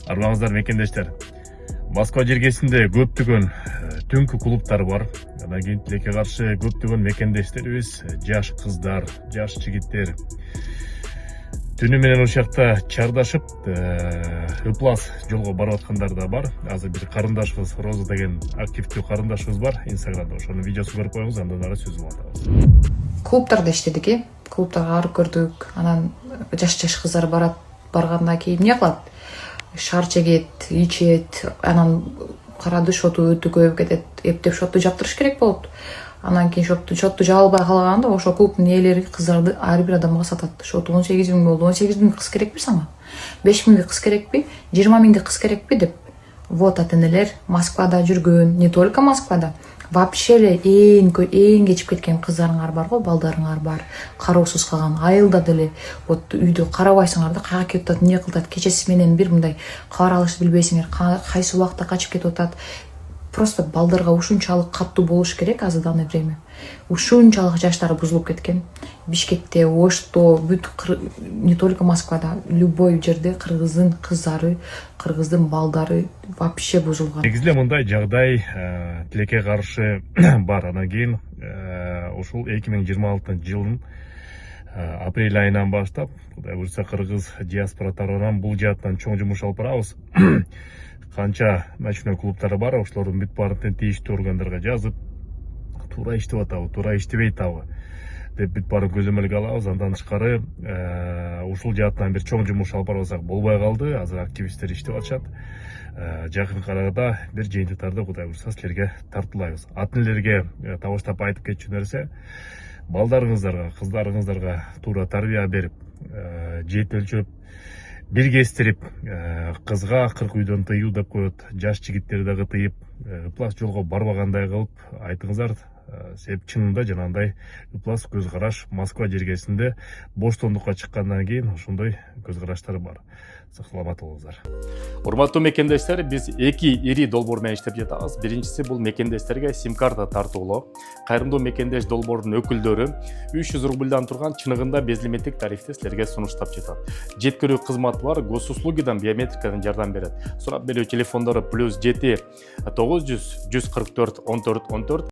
Армаңыздар мекендештер. Москва жергесинде көптөгөн түнкү клубтар бар. Анан кийин тилекке каршы көптөгөн мекендештерибиз, жаш кыздар, жаш жигиттер түнү менен ушакта чардашып, ыплас жолго барып аткандар да бар. Азыр бир карындашыбыз, Роза деген активдүү карындашыбыз бар Инстаграмда. Ошонун видеосун көрүп коюңуз, андан ары сөз улантабыз. Клубтарда иштедик, клубтарга барып көрдүк. Анан жаш кыздар баргандан кийин эмне кылат? Шар чегет, ичет, анан карады шоту өтө көп кетет. Эптеп шотту жаптырыш керек болот. Анан кийин шотту жабылбай калганда ошо клубтун ээлери кыздарды ар бир адамга сатат. Шоту 18 000 болду. 18 000 кыз керекпи сага? 5 000 кыз керекпи? 20 000 кыз керекпи деп. Вот ата-энелер Москвада жүргөн, не только Москвада. Вообще эле эң кечип кеткен кыздарыңар бар го, балдарыңар бар. Кароосуз калган айылда деле вот үйдө карабайсыңар да, кайга кетип атат, эмне кылып атат, кечеси менен бир мындай кабар алышты билбейсиңер, кайсы убакта качып кетип атат. Просто балдарга ушунчалык каттуу болуш керек азыр данное время. Ушунчалык жаштары бузулуп кеткен. Бишкекте, Ошто, не только Москвада, любой жерде кыргыздын кыздары, кыргыздын балдары вообще бузулган. Негизи мындай жагдай тилекке каршы бар. Анан кийин ушул 2026 жылдын апрель айынан баштап, Кудай буйрса, кыргыз диаспора тарабынан бул жааттан чоң жумуш алып барабыз. Канча ночной клубтары бар, ошолордун бүт баарын тийиштүү органдарга жазып, туура иштеп атабы, туура иштебей атабы деп бүт баарын көзөмөлгө алабыз. Андан тышкары ушул жааттан бир чоң жумуш алып барбасак болбой калды. Азыр активисттер иштеп атышат. Жакын арада бир жыйынтыктарды Кудай буйрса силерге тартуулайбыз. Ата-энелерге табыштап айтып кетчү нерсе, балдарыңыздарга, кыздарыңыздарга туура тарбия берип, жетелчүп, биргестирип, кызга 40 үйдөн тыюу деп коет, жаш жигиттерди дагы тыйып, ыплас жолго барбагандай кылып айтыңыздар. Себеп чынында жанагындай ыплас көз караш Москва жергесинде боштондукка чыккандан кийин ошондой көз караштар бар. Саламат болуңуздар. Урматтуу мекендештер, биз эки ири долбоор менен иштеп жатабыз. Биринчиси бул мекендештерге сим-карта тартуулоо. Кайрымдуу мекендеш долбоордун өкүлдөрү 300 рубльдан турган чыныгында безлимиттик тарифти силерге сунуштап жатат. Жеткирүү кызматы бар, госуслугидан биометрикадан жардам берет. Сурап берүү телефондору +7 900 144 14 14.